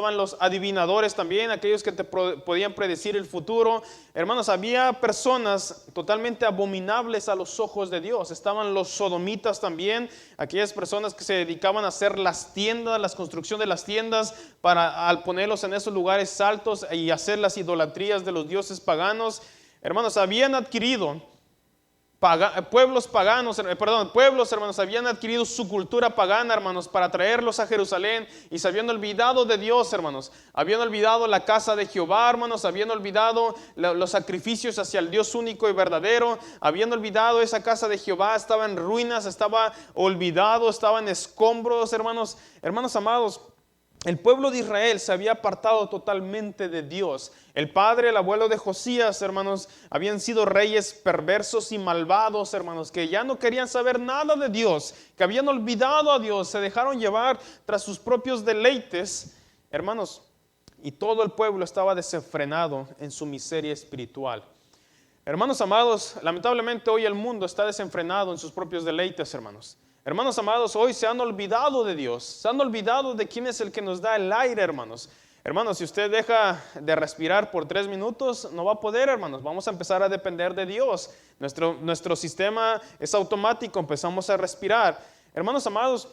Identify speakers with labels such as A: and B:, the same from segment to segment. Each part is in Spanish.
A: estaban los adivinadores también, aquellos que te podían predecir el futuro. Hermanos, había personas totalmente abominables a los ojos de Dios. Estaban los sodomitas también, aquellas personas que se dedicaban a hacer las tiendas, la construcción de las tiendas, para al ponerlos en esos lugares altos y hacer las idolatrías de los dioses paganos. Hermanos, habían adquirido pueblos, hermanos, habían adquirido su cultura pagana, hermanos, para traerlos a Jerusalén, y se habían olvidado de Dios, hermanos. Habían olvidado la casa de Jehová, hermanos. Habían olvidado los sacrificios hacia el Dios único y verdadero. Habían olvidado esa casa de Jehová. Estaba en ruinas, estaba olvidado, estaba en escombros, hermanos. Hermanos amados, el pueblo de Israel se había apartado totalmente de Dios. El padre, el abuelo de Josías, hermanos, habían sido reyes perversos y malvados, hermanos, que ya no querían saber nada de Dios, que habían olvidado a Dios, se dejaron llevar tras sus propios deleites, hermanos, y todo el pueblo estaba desenfrenado en su miseria espiritual. Hermanos amados, lamentablemente hoy el mundo está desenfrenado en sus propios deleites, hermanos. Hermanos amados, hoy se han olvidado de Dios, se han olvidado de quién es el que nos da el aire, hermanos. Hermanos, si usted deja de respirar por 3 minutos, no va a poder, hermanos. Vamos a empezar a depender de Dios. Nuestro sistema es automático, empezamos a respirar. Hermanos amados,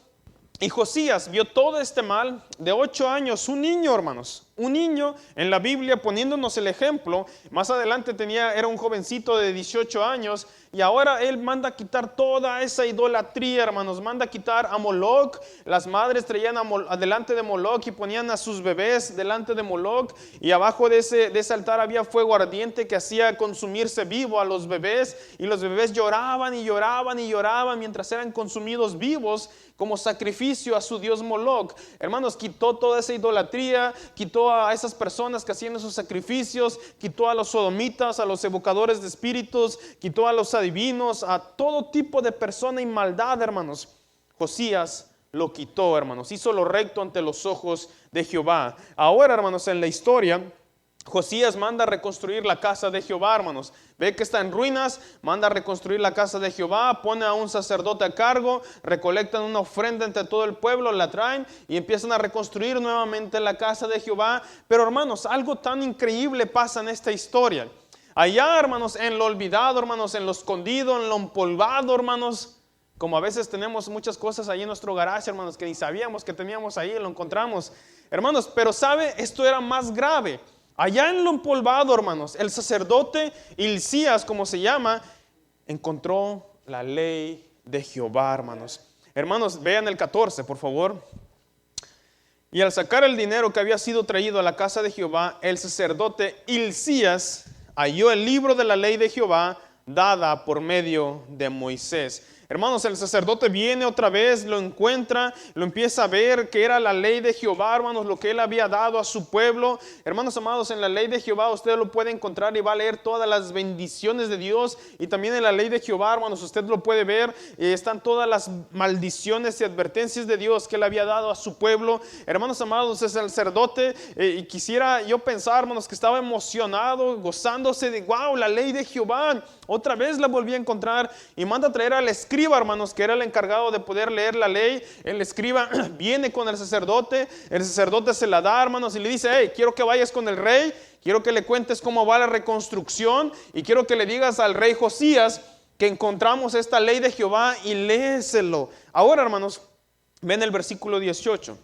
A: y Josías vio todo este mal de 8 años, un niño, hermanos. Un niño en la Biblia poniéndonos el ejemplo. Más adelante era un jovencito de 18 años. Y ahora él manda a quitar toda esa idolatría, hermanos. Manda a quitar a Moloc. Las madres traían delante de Moloc y ponían a sus bebés delante de Moloc. Y abajo de ese altar había fuego ardiente que hacía consumirse vivo a los bebés. Y los bebés lloraban y lloraban y lloraban mientras eran consumidos vivos como sacrificio a su dios Moloc. Hermanos, quitó toda esa idolatría, quitó a esas personas que hacían esos sacrificios, quitó a los sodomitas, a los evocadores de espíritus, quitó a los adivinos, a todo tipo de persona y maldad, hermanos. Josías lo quitó, hermanos, hizo lo recto ante los ojos de Jehová. Ahora, hermanos, en la historia, Josías manda a reconstruir la casa de Jehová, hermanos. Ve que está en ruinas, manda a reconstruir la casa de Jehová, pone a un sacerdote a cargo, recolectan una ofrenda entre todo el pueblo, la traen y empiezan a reconstruir nuevamente la casa de Jehová. Pero, hermanos, algo tan increíble pasa en esta historia. Allá, hermanos, en lo olvidado, hermanos, en lo escondido, en lo empolvado, hermanos, como a veces tenemos muchas cosas ahí en nuestro garaje, hermanos, que ni sabíamos que teníamos ahí, lo encontramos. Hermanos, pero ¿sabe? Esto era más grave. Allá en lo empolvado, hermanos, el sacerdote Hilcías, como se llama, encontró la ley de Jehová, hermanos. Hermanos, vean el 14, por favor. Y al sacar el dinero que había sido traído a la casa de Jehová, el sacerdote Hilcías halló el libro de la ley de Jehová dada por medio de Moisés. Hermanos, el sacerdote viene otra vez, lo encuentra, lo empieza a ver que era la ley de Jehová, hermanos, lo que él había dado a su pueblo. Hermanos amados, en la ley de Jehová usted lo puede encontrar y va a leer todas las bendiciones de Dios. Y también en la ley de Jehová, hermanos, usted lo puede ver, están todas las maldiciones y advertencias de Dios que él había dado a su pueblo. Hermanos amados, el sacerdote, y quisiera yo pensar, hermanos, que estaba emocionado, gozándose de, wow, la ley de Jehová. Otra vez la volví a encontrar y manda a traer al escriba, hermanos, que era el encargado de poder leer la ley. El escriba viene con el sacerdote se la da, hermanos, y le dice, hey, quiero que vayas con el rey, quiero que le cuentes cómo va la reconstrucción y quiero que le digas al rey Josías que encontramos esta ley de Jehová y léeselo. Ahora, hermanos, ven el versículo 18.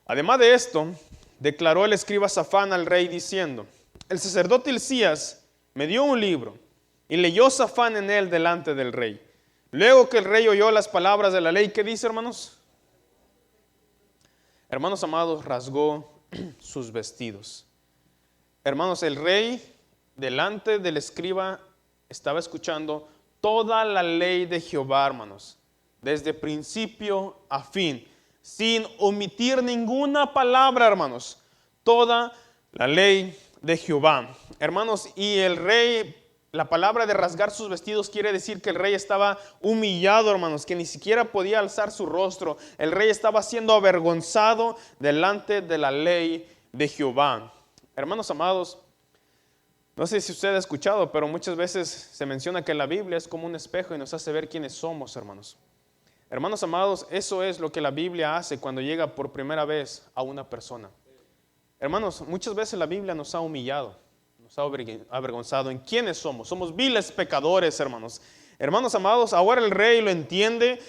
A: Además de esto, declaró el escriba Safán al rey diciendo, el sacerdote Hilcías me dio un libro y leyó Safán en él delante del rey. Luego que el rey oyó las palabras de la ley, ¿qué dice, hermanos? Hermanos amados, rasgó sus vestidos. Hermanos, el rey delante del escriba estaba escuchando toda la ley de Jehová, hermanos, desde principio a fin, sin omitir ninguna palabra, hermanos. Toda la ley de Jehová. Hermanos, y el rey, la palabra de rasgar sus vestidos quiere decir que el rey estaba humillado, hermanos, que ni siquiera podía alzar su rostro. El rey estaba siendo avergonzado delante de la ley de Jehová. Hermanos amados, no sé si usted ha escuchado, pero muchas veces se menciona que la Biblia es como un espejo y nos hace ver quiénes somos, hermanos. Hermanos amados, eso es lo que la Biblia hace cuando llega por primera vez a una persona. Hermanos, muchas veces la Biblia nos ha humillado, nos ha avergonzado en quiénes somos. Somos viles pecadores, hermanos. Hermanos amados, ahora el rey lo entiende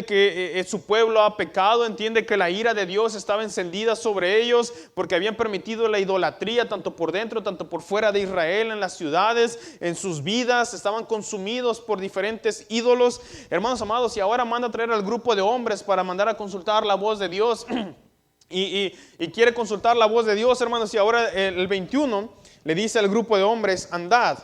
A: que su pueblo ha pecado, entiende que la ira de Dios estaba encendida sobre ellos porque habían permitido la idolatría tanto por dentro, tanto por fuera de Israel, en las ciudades, en sus vidas, estaban consumidos por diferentes ídolos. Hermanos amados, y ahora manda a traer al grupo de hombres para mandar a consultar la voz de Dios y quiere consultar la voz de Dios, hermanos, y ahora el 21 le dice al grupo de hombres, andad.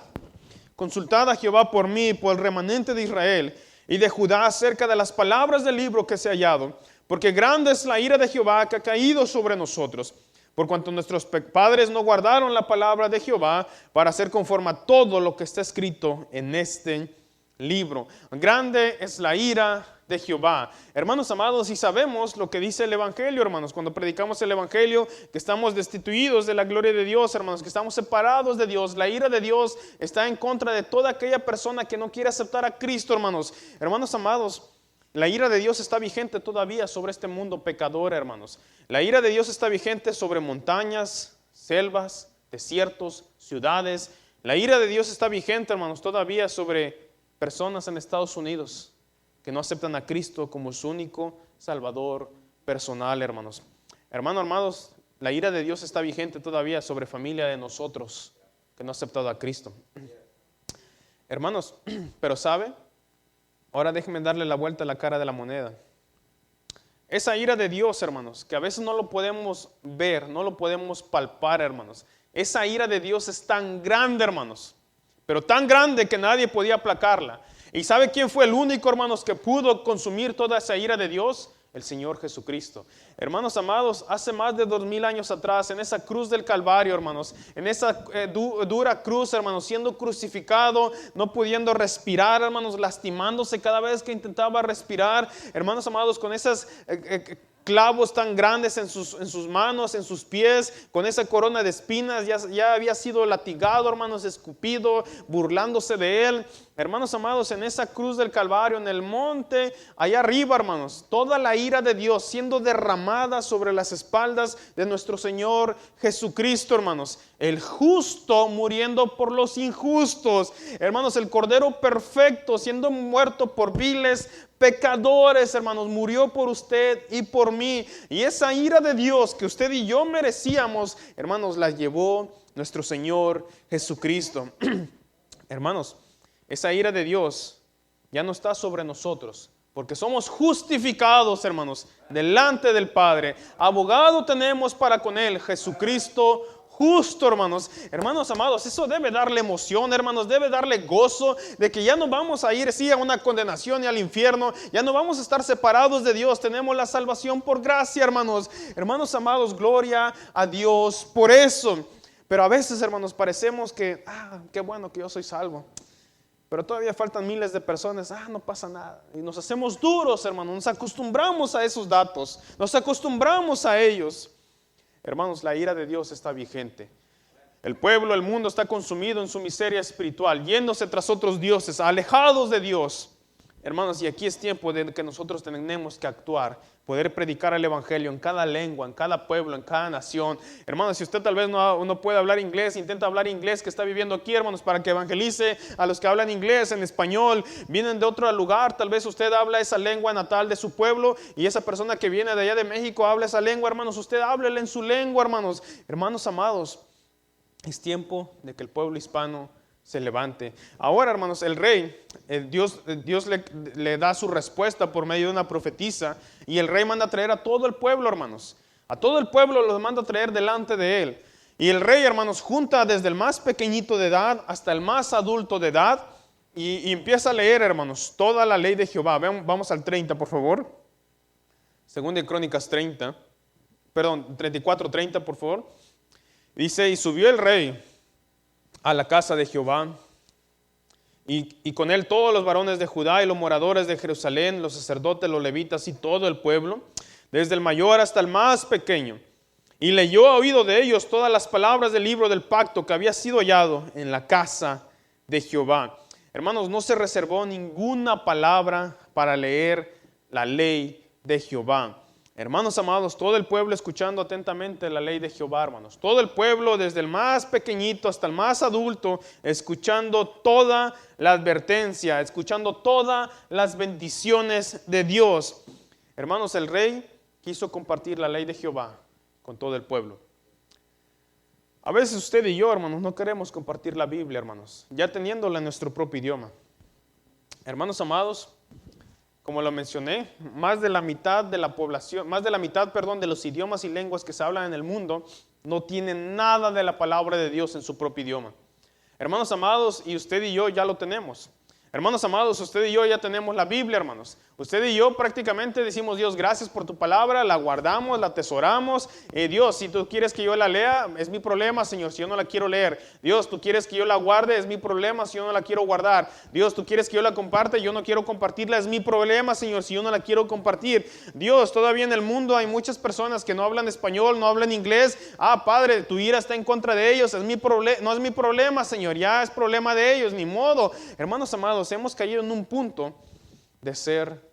A: Consultad a Jehová por mí y por el remanente de Israel y de Judá acerca de las palabras del libro que se ha hallado, porque grande es la ira de Jehová que ha caído sobre nosotros, por cuanto nuestros padres no guardaron la palabra de Jehová para hacer conforme a todo lo que está escrito en este libro. Grande es la ira de Jehová. Hermanos amados, y sabemos lo que dice el Evangelio, hermanos, cuando predicamos el Evangelio, que estamos destituidos de la gloria de Dios, hermanos, que estamos separados de Dios. La ira de Dios está en contra de toda aquella persona que no quiere aceptar a Cristo, hermanos. Hermanos amados, la ira de Dios está vigente todavía sobre este mundo pecador, hermanos. La ira de Dios está vigente sobre montañas, selvas, desiertos, ciudades. La ira de Dios está vigente, hermanos, todavía sobre personas en Estados Unidos que no aceptan a Cristo como su único Salvador personal, hermanos. Hermanos, la ira de Dios está vigente todavía sobre familia de nosotros que no ha aceptado a Cristo. Hermanos, pero ¿sabe? Ahora déjenme darle la vuelta a la cara de la moneda. Esa ira de Dios, hermanos, que a veces no lo podemos ver, no lo podemos palpar, hermanos. Esa ira de Dios es tan grande, hermanos, pero tan grande que nadie podía aplacarla. ¿Y sabe quién fue el único, hermanos, que pudo consumir toda esa ira de Dios? El Señor Jesucristo. Hermanos amados, hace más de 2000 años atrás, en esa cruz del Calvario, hermanos, en esa dura cruz, hermanos, siendo crucificado, no pudiendo respirar, hermanos, lastimándose cada vez que intentaba respirar, hermanos amados, con esas clavos tan grandes en sus manos, en sus pies, con esa corona de espinas, ya había sido latigado, hermanos, escupido, burlándose de él. Hermanos amados, en esa cruz del Calvario, en el monte, allá arriba, hermanos, toda la ira de Dios siendo derramada sobre las espaldas de nuestro Señor Jesucristo, hermanos. El justo muriendo por los injustos. Hermanos, el Cordero perfecto siendo muerto por viles pecadores, hermanos, murió por usted y por mí. Y esa ira de Dios que usted y yo merecíamos, hermanos, la llevó nuestro Señor Jesucristo. Hermanos, esa ira de Dios ya no está sobre nosotros, porque somos justificados, hermanos, delante del Padre. Abogado tenemos para con Él, Jesucristo justo, hermanos. Hermanos amados, eso debe darle emoción, hermanos, debe darle gozo de que ya no vamos a ir, sí, a una condenación y al infierno, ya no vamos a estar separados de Dios, tenemos la salvación por gracia, hermanos. Hermanos amados, gloria a Dios por eso. Pero a veces, hermanos, parecemos que, qué bueno que yo soy salvo. Pero todavía faltan miles de personas, no pasa nada. Y nos hacemos duros, hermanos, nos acostumbramos a esos datos, nos acostumbramos a ellos. Hermanos, la ira de Dios está vigente. El pueblo, el mundo está consumido en su miseria espiritual, yéndose tras otros dioses, alejados de Dios. Hermanos, y aquí es tiempo de que nosotros tenemos que actuar, poder predicar el Evangelio en cada lengua, en cada pueblo, en cada nación. Hermanos, si usted tal vez no puede hablar inglés, intenta hablar inglés que está viviendo aquí, hermanos, para que evangelice a los que hablan inglés, en español, vienen de otro lugar, tal vez usted habla esa lengua natal de su pueblo y esa persona que viene de allá de México habla esa lengua, hermanos, usted háblele en su lengua, hermanos. Hermanos amados, es tiempo de que el pueblo hispano se levante. Ahora, hermanos, el rey, Dios le da su respuesta por medio de una profetisa, y el rey manda a traer a todo el pueblo, hermanos. A todo el pueblo los manda a traer delante de él. Y el rey, hermanos, junta desde el más pequeñito de edad hasta el más adulto de edad y empieza a leer, hermanos, toda la ley de Jehová. Vamos al 30, por favor. Segunda de Crónicas 34:30, por favor. Dice, y subió el rey a la casa de Jehová, y con él todos los varones de Judá y los moradores de Jerusalén, los sacerdotes, los levitas y todo el pueblo, desde el mayor hasta el más pequeño. Y leyó a oído de ellos todas las palabras del libro del pacto que había sido hallado en la casa de Jehová. Hermanos, no se reservó ninguna palabra para leer la ley de Jehová. Hermanos amados, todo el pueblo escuchando atentamente la ley de Jehová, hermanos. Todo el pueblo, desde el más pequeñito hasta el más adulto, escuchando toda la advertencia, escuchando todas las bendiciones de Dios. Hermanos, el rey quiso compartir la ley de Jehová con todo el pueblo. A veces usted y yo, hermanos, no queremos compartir la Biblia, hermanos, ya teniéndola en nuestro propio idioma. Hermanos amados, como lo mencioné, más de la mitad de la población, de los idiomas y lenguas que se hablan en el mundo no tienen nada de la palabra de Dios en su propio idioma. Hermanos amados, y usted y yo ya lo tenemos. Hermanos amados, usted y yo ya tenemos la Biblia, hermanos. Usted y yo prácticamente decimos: Dios, gracias por tu palabra, la guardamos, la atesoramos. Dios, si tú quieres que yo la lea, es mi problema, Señor, si yo no la quiero leer. Dios, tú quieres que yo la guarde, es mi problema si yo no la quiero guardar. Dios, tú quieres que yo la comparte, yo no quiero compartirla, es mi problema, Señor, si yo no la quiero compartir. Dios, todavía en el mundo hay muchas personas que no hablan español, no hablan inglés. Padre, tu ira está en contra de ellos, no es mi problema, Señor, ya es problema de ellos, ni modo. Hermanos amados, hemos caído en un punto de ser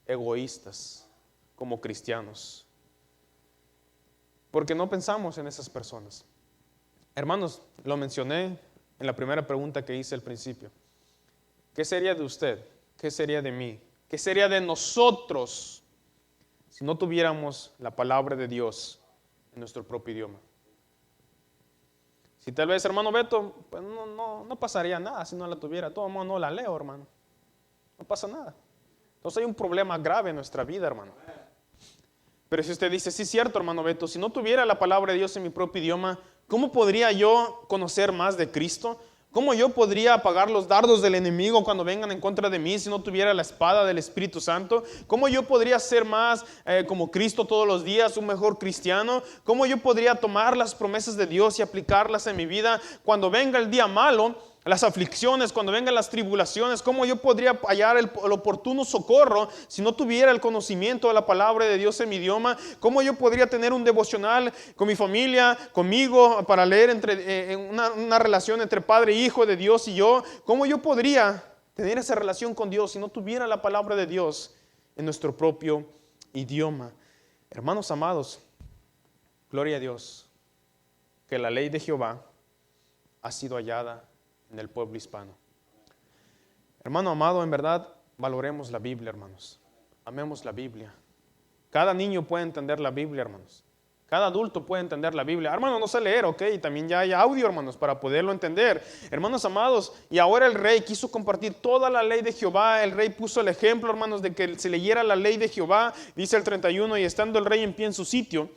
A: egoístas como cristianos, porque no pensamos en esas personas. Hermanos, lo mencioné en la primera pregunta que hice al principio. ¿Qué sería de usted? ¿Qué sería de mí? ¿Qué sería de nosotros si no tuviéramos la palabra de Dios en nuestro propio idioma? Si tal vez, hermano Beto, pues no pasaría nada si no la tuviera. Todo el mundo no la leo, hermano. No pasa nada. Entonces hay un problema grave en nuestra vida, hermano. Pero si usted dice: sí, es cierto, hermano Beto, si no tuviera la palabra de Dios en mi propio idioma, ¿cómo podría yo conocer más de Cristo? ¿Cómo yo podría apagar los dardos del enemigo cuando vengan en contra de mí si no tuviera la espada del Espíritu Santo? ¿Cómo yo podría ser más como Cristo todos los días, un mejor cristiano? ¿Cómo yo podría tomar las promesas de Dios y aplicarlas en mi vida cuando venga el día malo, las aflicciones, cuando vengan las tribulaciones? ¿Cómo yo podría hallar el oportuno socorro si no tuviera el conocimiento de la palabra de Dios en mi idioma? ¿Cómo yo podría tener un devocional con mi familia, conmigo, para leer una relación entre padre e hijo, de Dios y yo? ¿Cómo yo podría tener esa relación con Dios si no tuviera la palabra de Dios en nuestro propio idioma? Hermanos amados, gloria a Dios que la ley de Jehová ha sido hallada en el pueblo hispano. Hermano amado, en verdad, valoremos la Biblia, hermanos. Amemos la Biblia. Cada niño puede entender la Biblia, hermanos. Cada adulto puede entender la Biblia. Hermano, no sé leer, ok, también ya hay audio, hermanos, para poderlo entender. Hermanos amados, y ahora el rey quiso compartir toda la ley de Jehová. El rey puso el ejemplo, hermanos, de que se leyera la ley de Jehová. Dice el 31: y estando el rey en pie en su sitio,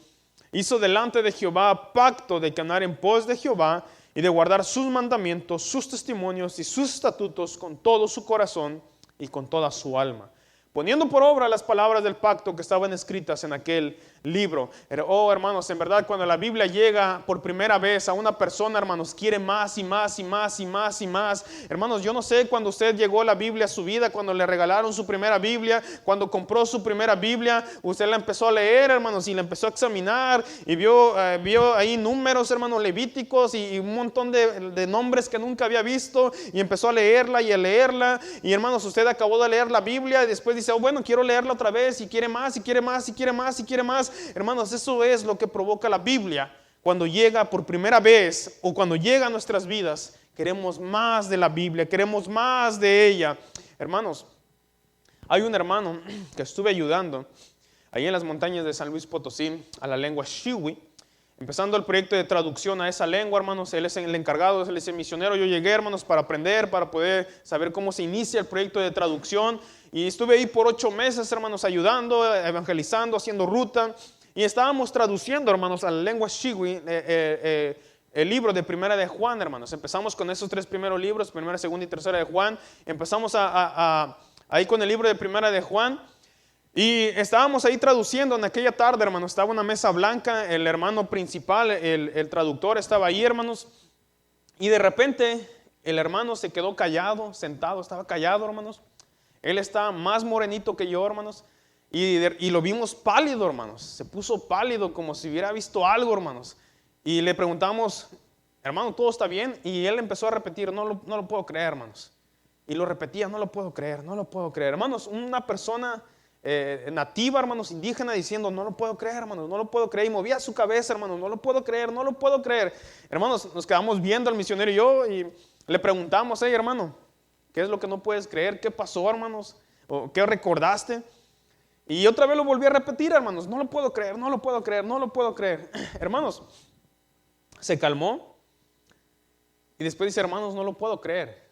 A: hizo delante de Jehová pacto de que andar en pos de Jehová y de guardar sus mandamientos, sus testimonios y sus estatutos con todo su corazón y con toda su alma, poniendo por obra las palabras del pacto que estaban escritas en aquel libro. Oh, hermanos, en verdad, cuando la Biblia llega por primera vez a una persona, hermanos, quiere más y más y más y más y más. Hermanos, yo no sé cuando usted llegó la Biblia a su vida, cuando le regalaron su primera Biblia, cuando compró su primera Biblia, usted la empezó a leer, hermanos, y la empezó a examinar y vio ahí números, hermanos, levíticos y un montón de nombres que nunca había visto, y empezó a leerla y a leerla. Y hermanos, usted acabó de leer la Biblia y después dice: oh, bueno, quiero leerla otra vez, y quiere más y quiere más y quiere más y quiere más. Hermanos, eso es lo que provoca la Biblia. Cuando llega por primera vez o cuando llega a nuestras vidas, queremos más de la Biblia, queremos más de ella. Hermanos, hay un hermano que estuve ayudando ahí en las montañas de San Luis Potosí a la lengua Shiwi, empezando el proyecto de traducción a esa lengua, hermanos. Él es el encargado, él es el misionero. Yo llegué, hermanos, para aprender, para poder saber cómo se inicia el proyecto de traducción. Y estuve ahí por 8 meses, hermanos, ayudando, evangelizando, haciendo ruta. Y estábamos traduciendo, hermanos, a la lengua Shiwi el libro de Primera de Juan, hermanos. Empezamos con esos 3 primeros libros, Primera, Segunda y Tercera de Juan. Empezamos ahí con el libro de Primera de Juan. Y estábamos ahí traduciendo en aquella tarde, hermanos. Estaba una mesa blanca, el hermano principal, el traductor estaba ahí, hermanos. Y de repente el hermano se quedó callado, sentado, estaba callado, hermanos. Él está más morenito que yo, hermanos. Y lo vimos pálido, hermanos. Se puso pálido como si hubiera visto algo, hermanos. Y le preguntamos: hermano, ¿todo está bien? Y él empezó a repetir: no lo puedo creer, hermanos. Y lo repetía: no lo puedo creer, no lo puedo creer. Hermanos, una persona nativa, hermanos, indígena, diciendo, no lo puedo creer, hermanos, no lo puedo creer. Y movía su cabeza, hermanos, no lo puedo creer, no lo puedo creer. Hermanos, nos quedamos viendo al misionero y yo y le preguntamos, hey, hermano, ¿qué es lo que no puedes creer? ¿Qué pasó, hermanos? ¿O qué recordaste? Y otra vez lo volví a repetir, hermanos, no lo puedo creer, no lo puedo creer, no lo puedo creer. Hermanos, se calmó y después dice, hermanos, no lo puedo creer.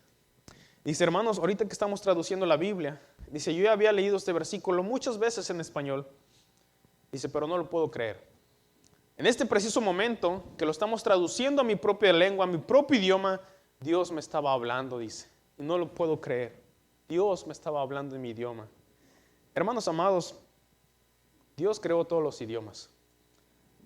A: Dice, hermanos, ahorita que estamos traduciendo la Biblia, dice, yo ya había leído este versículo muchas veces en español. Dice, pero no lo puedo creer. En este preciso momento que lo estamos traduciendo a mi propia lengua, a mi propio idioma, Dios me estaba hablando, dice. Y no lo puedo creer. Dios me estaba hablando en mi idioma. Hermanos amados, Dios creó todos los idiomas.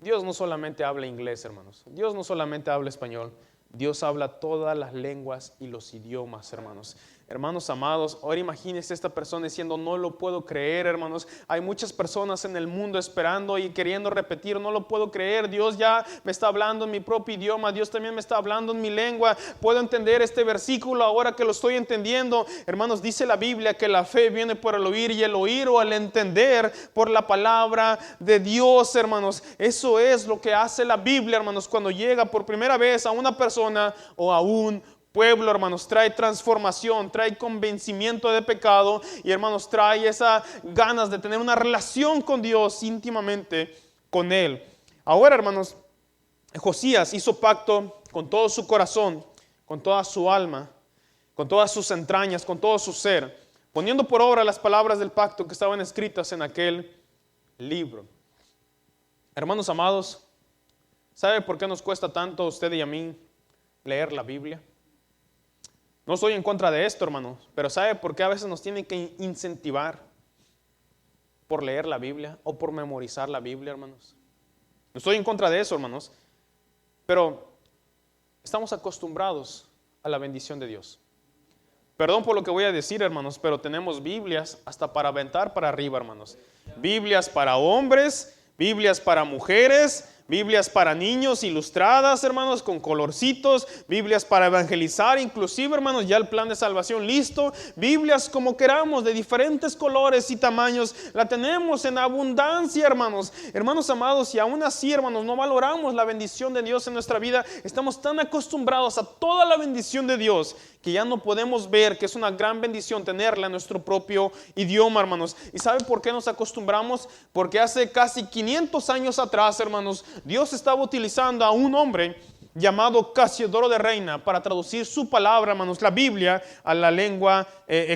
A: Dios no solamente habla inglés, hermanos. Dios no solamente habla español. Dios habla todas las lenguas y los idiomas, hermanos. Hermanos amados, ahora imagínense esta persona diciendo, no lo puedo creer, hermanos. Hay muchas personas en el mundo esperando y queriendo repetir, no lo puedo creer. Dios ya me está hablando en mi propio idioma. Dios también me está hablando en mi lengua. Puedo entender este versículo ahora que lo estoy entendiendo. Hermanos, dice la Biblia que la fe viene por el oír y el oír o al entender por la palabra de Dios, hermanos. Eso es lo que hace la Biblia, hermanos, cuando llega por primera vez a una persona o a un pueblo, hermanos, trae transformación, trae convencimiento de pecado y, hermanos, trae esas ganas de tener una relación con Dios íntimamente con Él. Ahora, hermanos, Josías hizo pacto con todo su corazón, con toda su alma, con todas sus entrañas, con todo su ser, poniendo por obra las palabras del pacto que estaban escritas en aquel libro. Hermanos amados, ¿sabe por qué nos cuesta tanto a usted y a mí leer la Biblia? No estoy en contra de esto, hermanos, pero ¿sabe por qué a veces nos tienen que incentivar por leer la Biblia o por memorizar la Biblia, hermanos? No estoy en contra de eso, hermanos, pero estamos acostumbrados a la bendición de Dios. Perdón por lo que voy a decir, hermanos, pero tenemos Biblias hasta para aventar para arriba, hermanos. Biblias para hombres, Biblias para mujeres, Biblias para niños ilustradas, hermanos, con colorcitos, Biblias para evangelizar, inclusive, hermanos, ya el plan de salvación listo, Biblias como queramos, de diferentes colores y tamaños, la tenemos en abundancia, hermanos. Hermanos amados, y aún así, hermanos, no valoramos la bendición de Dios en nuestra vida, estamos tan acostumbrados a toda la bendición de Dios, que ya no podemos ver que es una gran bendición tenerla en nuestro propio idioma, hermanos. ¿Y sabe por qué nos acostumbramos? Porque hace casi 500 años atrás, hermanos, Dios estaba utilizando a un hombre llamado Casiodoro de Reina para traducir su palabra, hermanos, la Biblia, a la lengua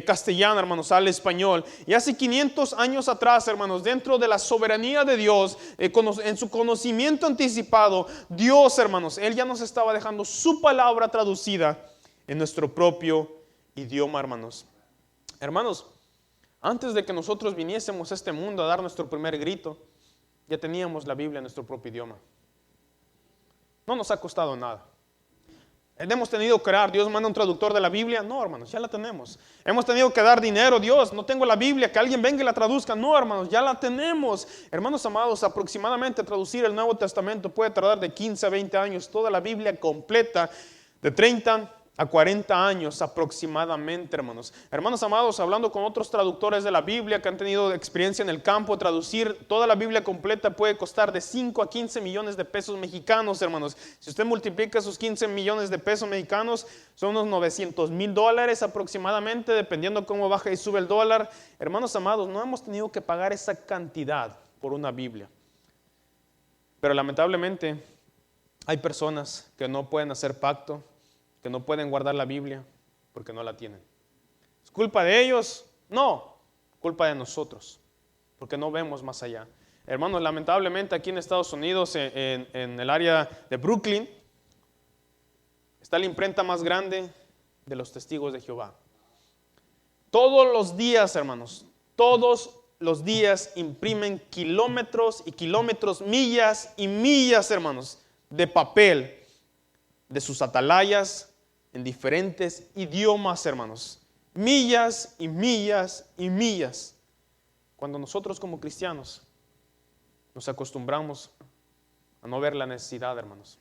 A: castellana, hermanos, al español. Y hace 500 años atrás, hermanos, dentro de la soberanía de Dios, en su conocimiento anticipado, Dios, hermanos, Él ya nos estaba dejando su palabra traducida en nuestro propio idioma, hermanos. Hermanos, antes de que nosotros viniésemos a este mundo a dar nuestro primer grito, ya teníamos la Biblia en nuestro propio idioma. No nos ha costado nada. Hemos tenido que orar, Dios manda un traductor de la Biblia. No, hermanos, ya la tenemos. Hemos tenido que dar dinero, Dios, no tengo la Biblia, que alguien venga y la traduzca. No, hermanos, ya la tenemos. Hermanos amados, aproximadamente traducir el Nuevo Testamento puede tardar de 15 a 20 años. Toda la Biblia completa, de 30 a 40 años aproximadamente, hermanos. Hermanos amados, hablando con otros traductores de la Biblia que han tenido experiencia en el campo, traducir toda la Biblia completa puede costar de 5 a 15 millones de pesos mexicanos, hermanos. Si usted multiplica esos 15 millones de pesos mexicanos, son unos $900,000 aproximadamente, dependiendo cómo baja y sube el dólar. Hermanos amados, no hemos tenido que pagar esa cantidad por una Biblia. Pero lamentablemente hay personas que no pueden hacer pacto, que no pueden guardar la Biblia porque no la tienen. ¿Es culpa de ellos? No, culpa de nosotros, porque no vemos más allá. Hermanos, lamentablemente aquí en Estados Unidos, en el área de Brooklyn, está la imprenta más grande de los testigos de Jehová. Todos los días, hermanos, todos los días imprimen kilómetros y kilómetros, millas y millas, hermanos, de papel, de sus atalayas, en diferentes idiomas, hermanos. Millas y millas y millas. Cuando nosotros como cristianos nos acostumbramos a no ver la necesidad, hermanos.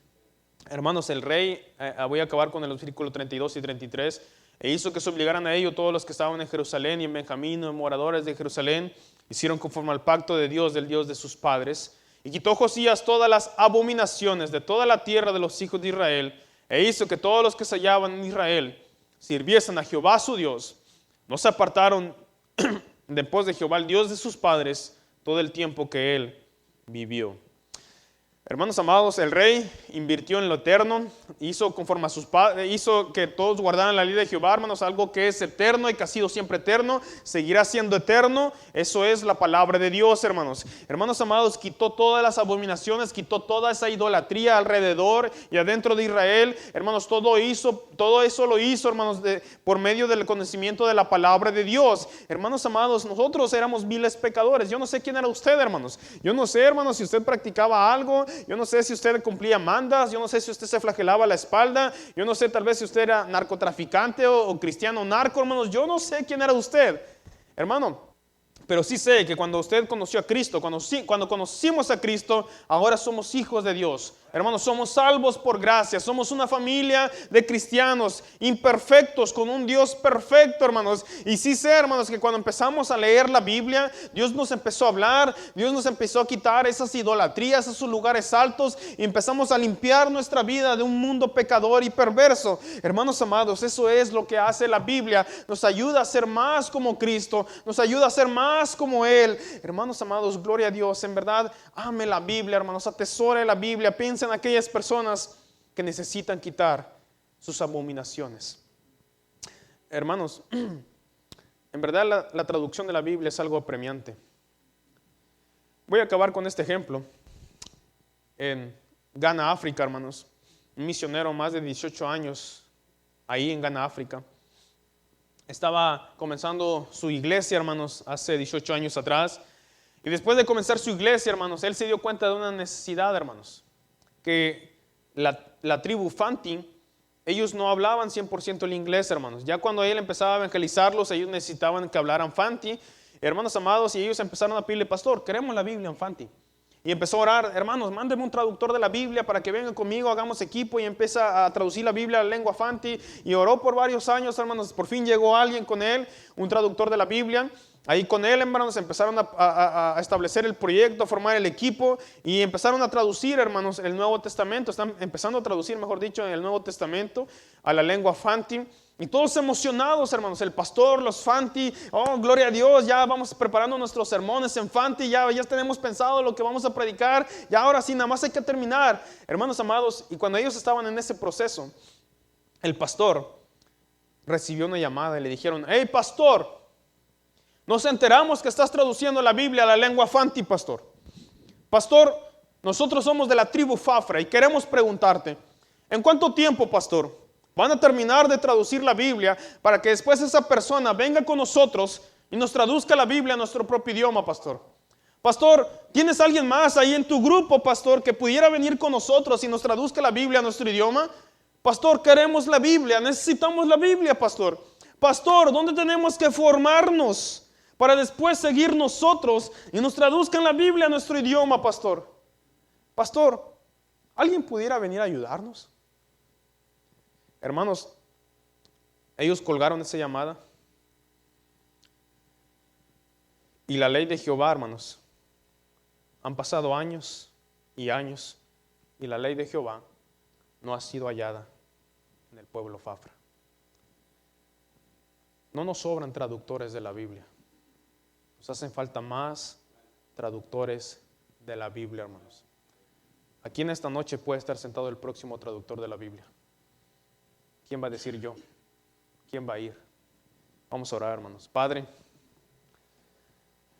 A: Hermanos, el rey, voy a acabar con el versículo 32 y 33, e hizo que se obligaran a ello todos los que estaban en Jerusalén y en Benjamín, y moradores de Jerusalén, Hicieron conforme al pacto de Dios, del Dios de sus padres. Y quitó Josías todas las abominaciones de toda la tierra de los hijos de Israel, e hizo que todos los que se hallaban en Israel sirviesen a Jehová su Dios. No se apartaron de pos de Jehová, el Dios de sus padres, todo el tiempo que él vivió. Hermanos amados, el rey invirtió en lo eterno, hizo conforme a sus padres, hizo que todos guardaran la ley de Jehová, hermanos, algo que es eterno y que ha sido siempre eterno, seguirá siendo eterno. Eso es la palabra de Dios, hermanos. Hermanos amados, quitó todas las abominaciones, quitó toda esa idolatría alrededor y adentro de Israel. Hermanos, todo eso lo hizo, hermanos, por medio del conocimiento de la palabra de Dios. Hermanos amados, nosotros éramos viles pecadores. Yo no sé quién era usted, hermanos. Yo no sé, hermanos, si usted practicaba algo. Yo no sé si usted cumplía mandas, yo no sé si usted se flagelaba la espalda, yo no sé tal vez si usted era narcotraficante o cristiano narco, hermanos, yo no sé quién era usted, hermano. Pero sí sé que cuando usted conoció a Cristo, cuando conocimos a Cristo, ahora somos hijos de Dios. Hermanos, somos salvos por gracia, somos una familia de cristianos imperfectos con un Dios perfecto, hermanos. Y sí sé, hermanos, que cuando empezamos a leer la Biblia, Dios nos empezó a hablar, Dios nos empezó a quitar esas idolatrías, esos lugares altos, y empezamos a limpiar nuestra vida de un mundo pecador y perverso. Hermanos amados, eso es lo que hace la Biblia, nos ayuda a ser más como Cristo, nos ayuda a ser más como Él. Hermanos amados, gloria a Dios, en verdad, ame la Biblia, hermanos, atesore la Biblia, piensen en aquellas personas que necesitan quitar sus abominaciones. Hermanos, en verdad la traducción de la Biblia es algo apremiante. Voy a acabar con este ejemplo. En Ghana, África, hermanos, un misionero más de 18 años ahí en Ghana, África, estaba comenzando su iglesia, hermanos, hace 18 años atrás. Y después de comenzar su iglesia, hermanos, él se dio cuenta de una necesidad, hermanos, que la tribu Fanti, ellos no hablaban 100% el inglés, hermanos. Ya cuando él empezaba a evangelizarlos, ellos necesitaban que hablaran Fanti. Hermanos amados, y ellos empezaron a pedirle, pastor, queremos la Biblia en Fanti. Y empezó a orar, hermanos, mándeme un traductor de la Biblia para que venga conmigo, hagamos equipo, y empieza a traducir la Biblia a la lengua Fanti. Y oró por varios años, hermanos. Por fin llegó alguien con él, un traductor de la Biblia. Ahí con él, hermanos, empezaron a establecer el proyecto, a formar el equipo y empezaron a traducir, hermanos, el Nuevo Testamento. Están empezando a traducir, mejor dicho, el Nuevo Testamento a la lengua Fanti. Y todos emocionados, hermanos, el pastor, los Fanti, oh, gloria a Dios, ya vamos preparando nuestros sermones en Fanti, ya tenemos pensado lo que vamos a predicar, y ahora sí, nada más hay que terminar. Hermanos amados, y cuando ellos estaban en ese proceso, el pastor recibió una llamada y le dijeron, hey, pastor, nos enteramos que estás traduciendo la Biblia a la lengua Fanti, pastor. Pastor, nosotros somos de la tribu Fafra y queremos preguntarte, ¿en cuánto tiempo, pastor, van a terminar de traducir la Biblia para que después esa persona venga con nosotros y nos traduzca la Biblia a nuestro propio idioma, pastor? Pastor, ¿tienes alguien más ahí en tu grupo, pastor, que pudiera venir con nosotros y nos traduzca la Biblia a nuestro idioma? Pastor, queremos la Biblia, necesitamos la Biblia, pastor. Pastor, ¿dónde tenemos que formarnos para después seguir nosotros y nos traduzcan la Biblia a nuestro idioma, pastor? Pastor, ¿alguien pudiera venir a ayudarnos? Hermanos, ellos colgaron esa llamada. Y la ley de Jehová, hermanos, han pasado años y años y la ley de Jehová no ha sido hallada en el pueblo Fafra. No nos sobran traductores de la Biblia. Nos hacen falta más traductores de la Biblia, hermanos. Aquí en esta noche puede estar sentado el próximo traductor de la Biblia. ¿Quién va a decir yo? ¿Quién va a ir? Vamos a orar, hermanos. Padre,